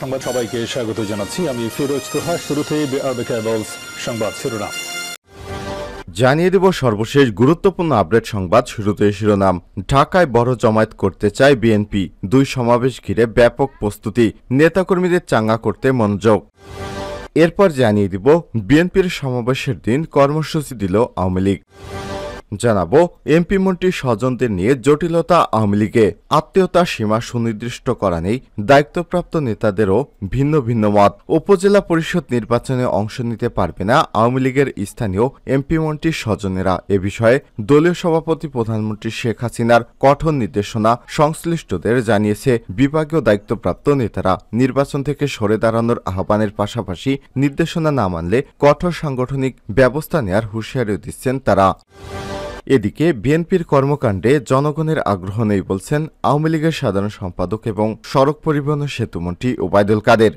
সংবাদ সবাইকে স্বাগত জানাচ্ছি। আমি ফিরোজ তোহা। শুরুতেই সংবাদ শিরোনাম জানিয়ে দেব সর্বশেষ গুরুত্বপূর্ণ আপডেট সংবাদ। শুরুতে শিরোনাম। ঢাকায় বড় জমায়েত করতে চায় বিএনপি, 2 সমাবেশ ঘিরে ব্যাপক প্রস্তুতি, নেতাকর্মীদের চাঙ্গা করতে মনোযোগ। এরপর জানিয়ে দিব বিএনপির সমাবেশের দিন কর্মসূচি দিল আওয়ামী লীগ। জানাবো এমপি মন্ত্রী স্বজনদের নিয়ে জটিলতা আওয়ামী লীগে, আত্মীয়তার সীমা সুনির্দিষ্ট করা নেই, দায়িত্বপ্রাপ্ত নেতাদেরও ভিন্ন ভিন্ন মত। উপজেলা পরিষদ নির্বাচনে অংশ নিতে পারবে না আওয়ামী লীগের স্থানীয় এমপি মন্ত্রীর স্বজনেরা। এ বিষয়ে দলীয় সভাপতি প্রধানমন্ত্রী শেখ হাসিনার কঠোর নির্দেশনা সংশ্লিষ্টদের জানিয়েছে বিভাগীয় দায়িত্বপ্রাপ্ত নেতারা। নির্বাচন থেকে সরে দাঁড়ানোর আহ্বানের পাশাপাশি নির্দেশনা না মানলে কঠোর সাংগঠনিক ব্যবস্থা নেয়ার হুঁশিয়ারিও দিচ্ছেন তারা। এদিকে বিএনপির কর্মকাণ্ডে জনগণের আগ্রহ নেই বলছেন আওয়ামী লীগের সাধারণ সম্পাদক এবং সড়ক পরিবহন ও সেতুমন্ত্রী ওবায়দুল কাদের।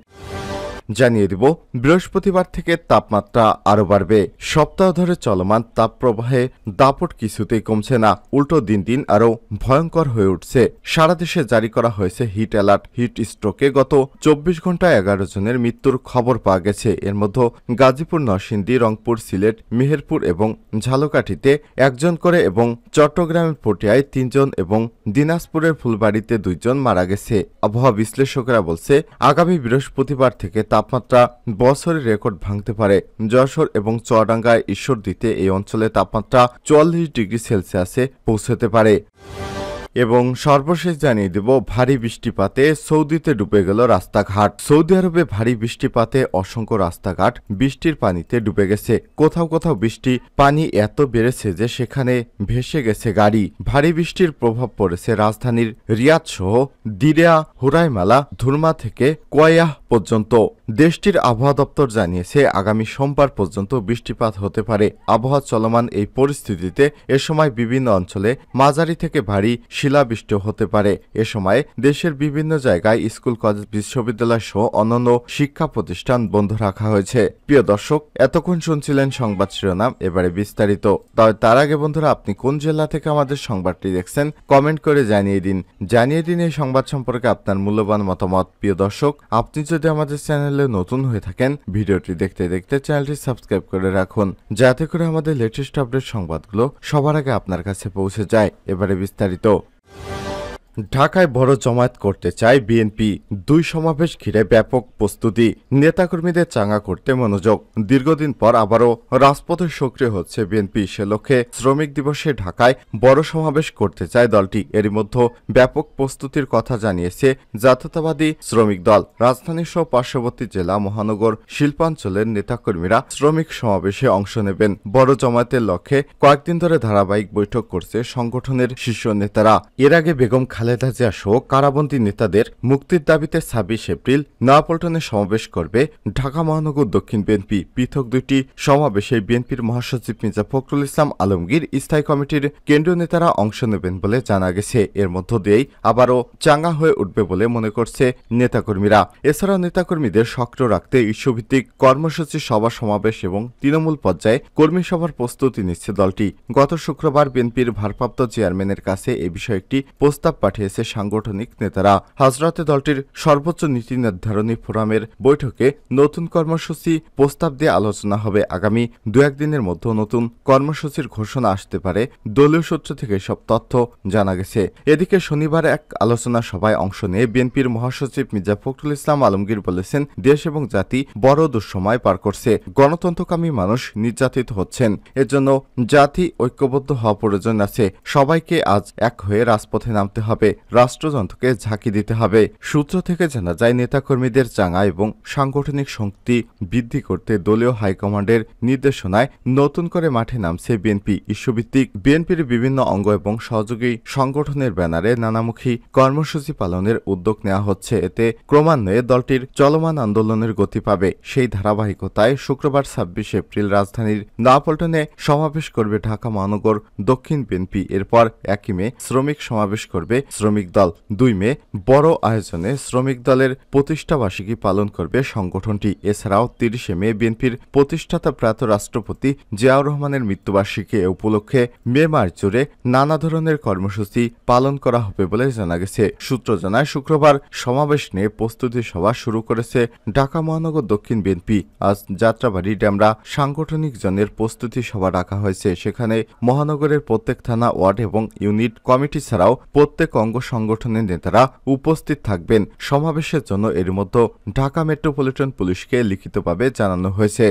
জানিয়ে দিব বৃহস্পতিবার থেকে তাপমাত্রা আরও বাড়বে। সপ্তাহ ধরে চলমান তাপপ্রবাহে দাপট কিছুতেই কমছে না, উল্টো দিন দিন আরও ভয়ঙ্কর হয়ে উঠছে। সারা দেশে জারি করা হয়েছে হিট অ্যালার্ট। হিট স্ট্রোকে গত 24 ঘন্টায় 11 জনের মৃত্যুর খবর পাওয়া গেছে। এর মধ্যে গাজীপুর, নরসিংদী, রংপুর, সিলেট, মেহেরপুর এবং ঝালকাঠিতে 1 জন করে এবং চট্টগ্রামের পটিয়ায় 3 জন এবং দিনাজপুরের ফুলবাড়িতে 2 জন মারা গেছে। আবহাওয়া বিশ্লেষকেরা বলছে আগামী বৃহস্পতিবার থেকে তাপমাত্রা বছরের রেকর্ড ভাঙতে পারে। যশোর এবং চুয়াডাঙ্গায় ঈশ্বরদীতে এই অঞ্চলে তাপমাত্রা 44 ডিগ্রি সেলসিয়াসে পৌঁছতে পারে। এবং সর্বশেষ জানিয়ে দেব ভারী বৃষ্টিপাতে সৌদিতে ডুবে গেল রাস্তাঘাট। সৌদি আরবে ভারী বৃষ্টিপাতে অসংখ্য রাস্তাঘাট বৃষ্টির পানিতে ডুবে গেছে। কোথাও কোথাও বৃষ্টি পানি এত বেড়েছে যে সেখানে ভেসে গেছে গাড়ি। ভারী বৃষ্টির প্রভাব পড়েছে রাজধানীর রিয়াদ সহ দিরেয়া, হুরাইমালা, ধুরমা থেকে কোয়াইয়াহ পর্যন্ত। দেশটির আবহাওয়া দপ্তর জানিয়েছে আগামী সোমবার পর্যন্ত বৃষ্টিপাত হতে পারে। আবহাওয়া চলমান এই পরিস্থিতিতে এ সময় বিভিন্ন অঞ্চলে মাঝারি থেকে ভারী শিলাবৃষ্টি হতে পারে। এ সময় দেশের বিভিন্ন জায়গায় স্কুল, কলেজ, বিশ্ববিদ্যালয় সহ অন্যান্য শিক্ষা প্রতিষ্ঠান বন্ধ রাখা হয়েছে। প্রিয় দর্শক, এতক্ষণ শুনছিলেন সংবাদ শিরোনাম, এবারে বিস্তারিত। তবে তার আগে বন্ধুরা, আপনি কোন জেলা থেকে আমাদের সংবাদটি দেখছেন কমেন্ট করে জানিয়ে দিন। এই সংবাদ সম্পর্কে আপনার মূল্যবান মতামত। প্রিয় দর্শক, আপনি যদি আমাদের চ্যানেলে নতুন হয়ে থাকেন, ভিডিওটি দেখতে দেখতে চ্যানেলটি সাবস্ক্রাইব করে রাখুন, যাতে করে আমাদের লেটেস্ট আপডেট সংবাদগুলো সবার আগে আপনার কাছে পৌঁছে যায়। এবারে বিস্তারিত। ঢাকায় বড় জমায়েত করতে চায় বিএনপি, 2 সমাবেশ ঘিরে ব্যাপক প্রস্তুতি, নেতাকর্মীদের চাঙ্গা করতে মনোযোগ। দীর্ঘদিন পর আবারও রাজপথে সক্রিয় হচ্ছে বিএনপি। সে লক্ষ্যে শ্রমিক দিবসে ঢাকায় বড় সমাবেশ করতে চায় দলটি। এরই মধ্যে ব্যাপক প্রস্তুতির কথা জানিয়েছে জাতীয়তাবাদী শ্রমিক দল। রাজধানী সহ পার্শ্ববর্তী জেলা, মহানগর, শিল্পাঞ্চলের নেতাকর্মীরা শ্রমিক সমাবেশে অংশ নেবেন। বড় জমায়েতের লক্ষ্যে কয়েকদিন ধরে ধারাবাহিক বৈঠক করছে সংগঠনের শীর্ষ নেতারা। এর আগে বেগম খালেদা জিয়া সহ কারাবন্দী নেতাদের মুক্তির দাবিতে 26 এপ্রিল নয়াপল্টনে সমাবেশ করবে ঢাকা মহানগর দক্ষিণ বিএনপি। পৃথক 2টি সমাবেশে বিএনপির মহাসচিব মির্জা ফখরুল ইসলাম আলমগীর, স্থায়ী কমিটির কেন্দ্রীয় নেতারা অংশ নেবেন বলে জানা গেছে। এর মধ্য দিয়েই আবারও চাঙ্গা হয়ে উঠবে বলে মনে করছে নেতাকর্মীরা। এছাড়াও নেতাকর্মীদের সক্রিয় রাখতে ইস্যুভিত্তিক কর্মসূচি, সভা সমাবেশ এবং তৃণমূল পর্যায়ে কর্মী সভার প্রস্তুতি নিচ্ছে দলটি। গত শুক্রবার বিএনপির ভারপ্রাপ্ত চেয়ারম্যানের কাছে এ বিষয়ে একটি প্রস্তাব পাঠিয়েছে সাংগঠনিক নেতারা। হাজরাতে দলটির সর্বোচ্চ নীতি নির্ধারণী ফোরামের বৈঠকে নতুন কর্মসূচি প্রস্তাব দিয়ে আলোচনা হবে। আগামী 2-1 দিনের মধ্যে নতুন কর্মসূচির ঘোষণা আসতে পারে, দলীয় সূত্র থেকে সব তথ্য জানা গেছে। এদিকে শনিবার এক আলোচনা সভায় অংশ নিয়ে বিএনপির মহাসচিব মির্জা ফখরুল ইসলাম আলমগীর বলেছেন, দেশ এবং জাতি বড় দুঃসময় পার করছে। গণতন্ত্রকামী মানুষ নির্যাতিত হচ্ছেন। এর জন্য জাতি ঐক্যবদ্ধ হওয়া প্রয়োজন আছে। সবাইকে আজ এক হয়ে রাজপথে নামতে হবে, রাষ্ট্রযন্ত্রকে ঝাঁকি দিতে হবে। সূত্র থেকে জানা যায়, নেতাকর্মীদের চাঙ্গা এবং সাংগঠনিক শক্তি বৃদ্ধি করতে দলীয় হাইকমান্ডের নির্দেশনায় নতুন করে মাঠে নামছে বিএনপি। ইস্যুভিত্তিক বিএনপির বিভিন্ন অঙ্গ এবং সহযোগী সংগঠনের ব্যানারে নানামুখী কর্মসূচি পালনের উদ্যোগ নেওয়া হচ্ছে। এতে ক্রমান্বয়ে দলটির চলমান আন্দোলনের গতি পাবে। সেই ধারাবাহিকতায় শুক্রবার 26 এপ্রিল রাজধানীর নয়াপল্টনে সমাবেশ করবে ঢাকা মহানগর দক্ষিণ বিএনপি। এরপর 1 মে শ্রমিক সমাবেশ করবে শ্রমিক দল। 2 মে বড় আয়োজনে শ্রমিক দলের প্রতিষ্ঠাবার্ষিকী পালন করবে সংগঠনটি। এছাড়াও 30 মে বিএনপির প্রতিষ্ঠাতা প্রয়াত রাষ্ট্রপতি জিয়াউর রহমানের মৃত্যুবার্ষিকী উপলক্ষে মে মাস জুড়ে নানা ধরনের কর্মসূচি পালন করা হবে বলে জানা গেছে। সূত্র জানায়, শুক্রবার সমাবেশ নিয়ে প্রস্তুতি সভা শুরু করেছে ঢাকা মহানগর দক্ষিণ বিএনপি। আজ যাত্রাবাড়ি ডেমরা সাংগঠনিক জনের প্রস্তুতি সভা ডাকা হয়েছে। সেখানে মহানগরের প্রত্যেক থানা, ওয়ার্ড এবং ইউনিট কমিটি ছাড়াও প্রত্যেক অঙ্গ সংগঠনের নেতারা উপস্থিত থাকবেন। সমাবেশের জন্য এর মধ্যে ঢাকা মেট্রোপলিটন পুলিশকে লিখিতভাবে জানানো হয়েছে।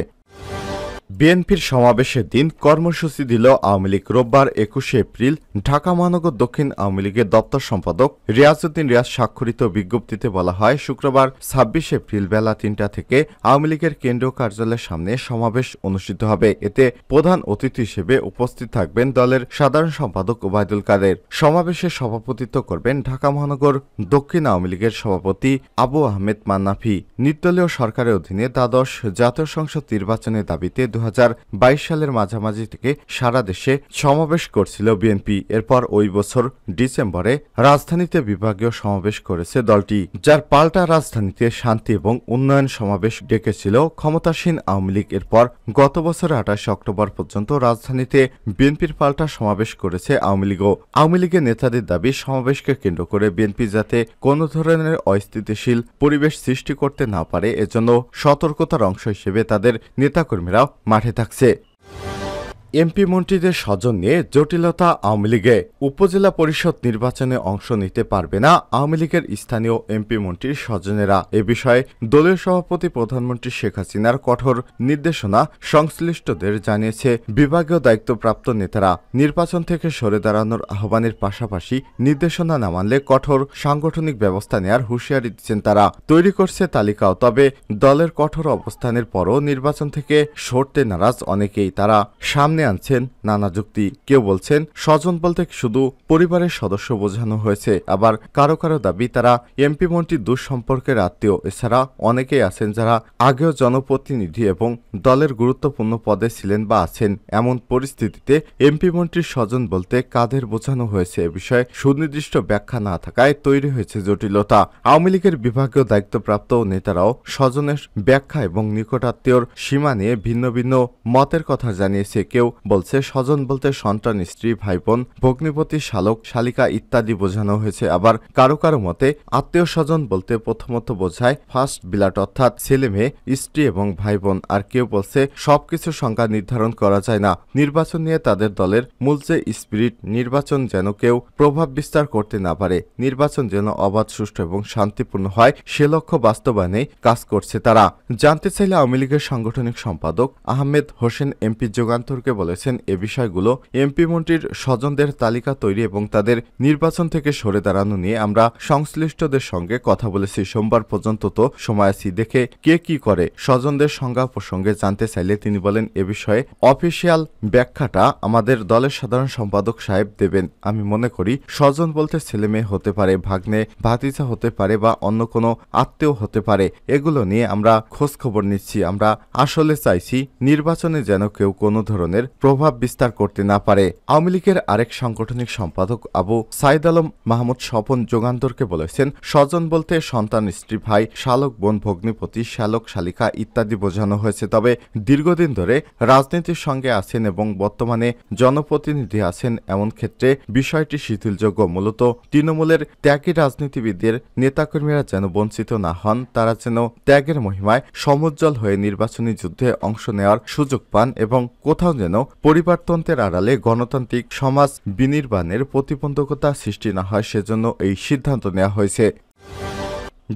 বিএনপির সমাবেশের দিন কর্মসূচি দিল আওয়ামী লীগ। রোববার 21 এপ্রিল ঢাকা মহানগর দক্ষিণ আওয়ামী লীগের দপ্তর সম্পাদক রিয়াজউদ্দিন রিয়াজ স্বাক্ষরিত বিজ্ঞপ্তিতে বলা হয়, শুক্রবার 26 এপ্রিল বেলা 3টা থেকে আওয়ামী লীগের কেন্দ্রীয় কার্যালয়ের সামনে সমাবেশ অনুষ্ঠিত হবে। এতে প্রধান অতিথি হিসেবে উপস্থিত থাকবেন দলের সাধারণ সম্পাদক ওবায়দুল কাদের। সমাবেশে সভাপতিত্ব করবেন ঢাকা মহানগর দক্ষিণ আওয়ামী লীগের সভাপতি আবু আহমেদ মান্নাফি। নির্দলীয় সরকারের অধীনে দ্বাদশ জাতীয় সংসদ নির্বাচনের দাবিতে 2022 সালের মাঝামাঝি থেকে সারা দেশে সমাবেশ করছিল বিএনপি। এরপর ওই বছর ডিসেম্বরে রাজধানীতে বিভাগীয় সমাবেশ করেছে দলটি, যার পাল্টা রাজধানীতে শান্তি এবং উন্নয়ন সমাবেশ ডেকেছিল ক্ষমতাসীন আওয়ামী লীগ। এরপর গত বছর 28 অক্টোবর পর্যন্ত রাজধানীতে বিএনপির পাল্টা সমাবেশ করেছে আওয়ামী লীগও। আওয়ামী লীগের নেতাদের দাবি, সমাবেশকে কেন্দ্র করে বিএনপি যাতে কোনো ধরনের অস্থিতিশীল পরিবেশ সৃষ্টি করতে না পারে, এজন্য সতর্কতার অংশ হিসেবে তাদের নেতাকর্মীরাও মাঠে থাকছে। এমপি মন্ত্রীদের স্বজন নিয়ে জটিলতা আওয়ামী লীগে। উপজেলা পরিষদ নির্বাচনে অংশ নিতে পারবে না আওয়ামী লীগের স্থানীয় এমপি মন্ত্রীর স্বজনেরা। এ বিষয়ে দলীয় সভাপতি প্রধানমন্ত্রী শেখ হাসিনার কঠোর নির্দেশনা সংশ্লিষ্টদের জানিয়েছে বিভাগীয় দায়িত্বপ্রাপ্ত নেতারা। নির্বাচন থেকে সরে দাঁড়ানোর আহ্বানের পাশাপাশি নির্দেশনা না মানলে কঠোর সাংগঠনিক ব্যবস্থা নেয়ার হুঁশিয়ারি দিচ্ছেন তারা। তৈরি করছে তালিকাও। তবে দলের কঠোর অবস্থানের পরও নির্বাচন থেকে সরতে নারাজ অনেকেই। তারা সামনে আনছেন নানা যুক্তি। কেউ বলছেন স্বজন বলতে শুধু পরিবারের সদস্য বোঝানো হয়েছে, আবার কারো কারো দাবি তারা এমপি মন্ত্রীর দুঃসম্পর্কের আত্মীয়। এছাড়া অনেকেই আছেন যারা আগেও জনপ্রতিনিধি এবং দলের গুরুত্বপূর্ণ পদে ছিলেন বা আছেন। এমন পরিস্থিতিতে এমপি মন্ত্রীর স্বজন বলতে কাদের বোঝানো হয়েছে এ বিষয়ে সুনির্দিষ্ট ব্যাখ্যা না থাকায় তৈরি হয়েছে জটিলতা। আওয়ামী লীগের বিভাগীয় দায়িত্বপ্রাপ্ত নেতারাও স্বজনের ব্যাখ্যা এবং নিকটাত্মীয়র সীমা নিয়ে ভিন্ন ভিন্ন মতের কথা জানিয়েছে। কেউ বলছে স্বজন বলতে সন্তান, স্ত্রী, ভাই বোন, ভগ্নিপতি, শালক, শালিকা ইত্যাদি বোঝানো হয়েছে। আবার কারো কারো মতে আত্মীয় স্বজন বলতে প্রথমত বোঝায় ফার্স্ট বিলাট, অর্থাৎ ছেলে মেয়ে, স্ত্রী এবং ভাই বোন। আর কেউ বলছে সবকিছু সংখ্যা নির্ধারণ করা যায় না। নির্বাচন নিয়ে তাদের দলের মূল যে স্পিরিট, নির্বাচন যেন কেউ প্রভাব বিস্তার করতে না পারে, নির্বাচন যেন অবাধ, সুষ্ঠু এবং শান্তিপূর্ণ হয়, সে লক্ষ্য বাস্তবায়নে কাজ করছে তারা। জানতে চাইলে আওয়ামী লীগের সাংগঠনিক সম্পাদক আহমেদ হোসেন এমপি যুগান্তরকে বলেছেন, এ বিষয়গুলো এমপি মন্ত্রীর স্বজনদের তালিকা তৈরি এবং তাদের নির্বাচন থেকে সরে দাঁড়ানো নিয়ে আমরা সংশ্লিষ্টদের সঙ্গে কথা বলেছি। সোমবার পর্যন্ত তো সময় আছি, দেখে কে কি করে। স্বজনদের সংজ্ঞা প্রসঙ্গে জানতে চাইলে তিনি বলেন, এ বিষয়ে অফিসিয়াল ব্যাখ্যাটা আমাদের দলের সাধারণ সম্পাদক সাহেব দেবেন। আমি মনে করি স্বজন বলতে ছেলে মেয়ে হতে পারে, ভাগ্নে ভাতিজা হতে পারে বা অন্য কোনো আত্মীয় হতে পারে। এগুলো নিয়ে আমরা খোঁজ খবর নিচ্ছি। আমরা আসলে চাইছি নির্বাচনে যেন কেউ কোনো ধরনের প্রভাব বিস্তার করতে না পারে। আওয়ামী লীগের আরেক সাংগঠনিক সম্পাদক আবু সাইদ আলম মাহমুদ স্বপন যুগান্তরকে বলেছেন, স্বজন বলতে সন্তান, স্ত্রী, ভাই, শালক, বোন, ভগ্নিপতি, শালক, শালিকা ইত্যাদি বোঝানো হয়েছে। তবে দীর্ঘদিন ধরে রাজনীতির সঙ্গে আছেন এবং বর্তমানে জনপ্রতিনিধি আছেন এমন ক্ষেত্রে বিষয়টি শিথিলযোগ্য। মূলত তৃণমূলের ত্যাগী রাজনীতিবিদদের নেতাকর্মীরা যেন বঞ্চিত না হন, তারা যেন ত্যাগের মহিমায় সমুজ্জ্বল হয়ে নির্বাচনী যুদ্ধে অংশ নেওয়ার সুযোগ পান এবং কোথাও যেন পরিবারতন্ত্রের আড়ালে গণতান্ত্রিক সমাজ বিনির্মাণের প্রতিবন্ধকতা সৃষ্টি না হয়, সেজন্য এই সিদ্ধান্ত নেওয়া হয়েছে।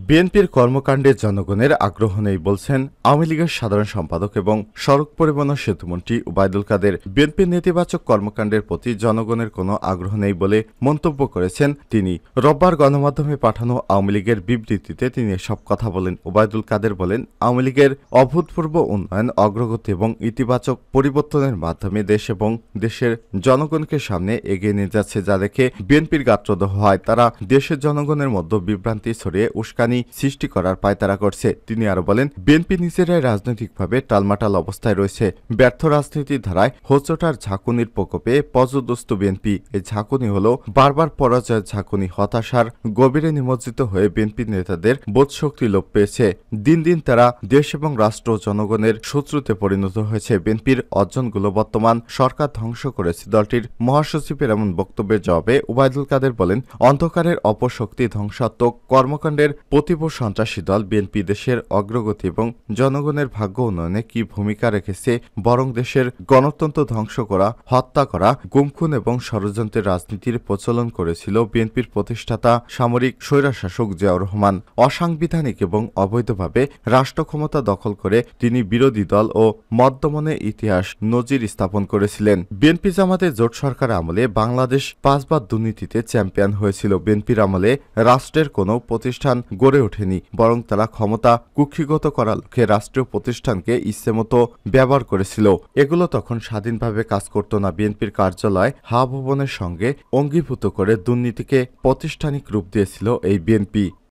বিএনপির কর্মকাণ্ডে জনগণের আগ্রহ নেই বলছেন আওয়ামী লীগের সাধারণ সম্পাদক এবং সড়ক পরিবহন ও সেতুমন্ত্রী ওবায়দুল কাদের। বিএনপির নেতিবাচক কর্মকাণ্ডের প্রতি জনগণের কোনো আগ্রহ নেই বলে মন্তব্য করেছেন তিনি। রোববার গণমাধ্যমে পাঠানো আওয়ামী লীগের বিবৃতিতে তিনি এসব কথা বলেন। ওবায়দুল কাদের বলেন, আওয়ামী লীগের অভূতপূর্ব উন্নয়ন, অগ্রগতি এবং ইতিবাচক পরিবর্তনের মাধ্যমে দেশ এবং দেশের জনগণকে সামনে এগিয়ে নিয়ে যাচ্ছে, যা দেখে বিএনপির গাত্রদাহ হয়। তারা দেশের জনগণের মধ্যে বিভ্রান্তি ছড়িয়ে উস্কানি উস্কানি সৃষ্টি করার পায়তারা করছে। তিনি আরো বলেন, বিএনপি নিজেরাই রাজনৈতিকভাবে টালমাটাল অবস্থায় রয়েছে। ব্যর্থ রাজনীতির ধারায় হোঁচটার ঝাঁকুনির প্রকোপে পর্যদস্ত বিএনপি। এই ঝাঁকুনি হলো বারবার পরাজয়ের ঝাঁকুনি। হতাশার গভীরে নিমজ্জিত হয়ে বিএনপি নেতাদের বোধশক্তি লোপ পেয়েছে। দিন দিন তারা দেশ এবং রাষ্ট্র ও জনগণের শত্রুতে পরিণত হয়েছে। বিএনপির অর্জনগুলো বর্তমান সরকার ধ্বংস করেছে। দলটির মহাসচিবের এমন বক্তব্যের জবাবে ওবায়দুল কাদের বলেন, অন্ধকারের অপশক্তি ধ্বংসাত্মক কর্মকাণ্ডের প্রতিভ সন্ত্রাসী দল বিএনপি দেশের অগ্রগতি এবং জনগণের ভাগ্য উন্নয়নে কি ভূমিকা রেখেছে, বরং দেশের গণতন্ত্র ধ্বংস করা, হত্যা করা, গুমখুন এবং ষড়যন্ত্রের রাজনীতির প্রচলন করেছিল বিএনপির প্রতিষ্ঠাতা সামরিক স্বৈরশাসক জিয়াউর রহমান। অসাংবিধানিক এবং অবৈধভাবে রাষ্ট্র ক্ষমতা দখল করে তিনি বিরোধী দল ও মদ্যমনে ইতিহাস নজির স্থাপন করেছিলেন। বিএনপি জামাতের জোট সরকার আমলে বাংলাদেশ 5 বার দুর্নীতিতে চ্যাম্পিয়ন হয়েছিল। বিএনপির আমলে রাষ্ট্রের কোনো প্রতিষ্ঠান গড়ে ওঠেনি, বরং তারা ক্ষমতা কুক্ষিগত করার লক্ষ্যে রাষ্ট্রীয় প্রতিষ্ঠানকে ইচ্ছেমতো ব্যবহার করেছিল। এগুলো তখন স্বাধীনভাবে কাজ করত না। বিএনপির কার্যালয় হা ভবনের সঙ্গে অঙ্গীভূত করে দুর্নীতিকে প্রাতিষ্ঠানিক রূপ দিয়েছিল এই বিএনপি।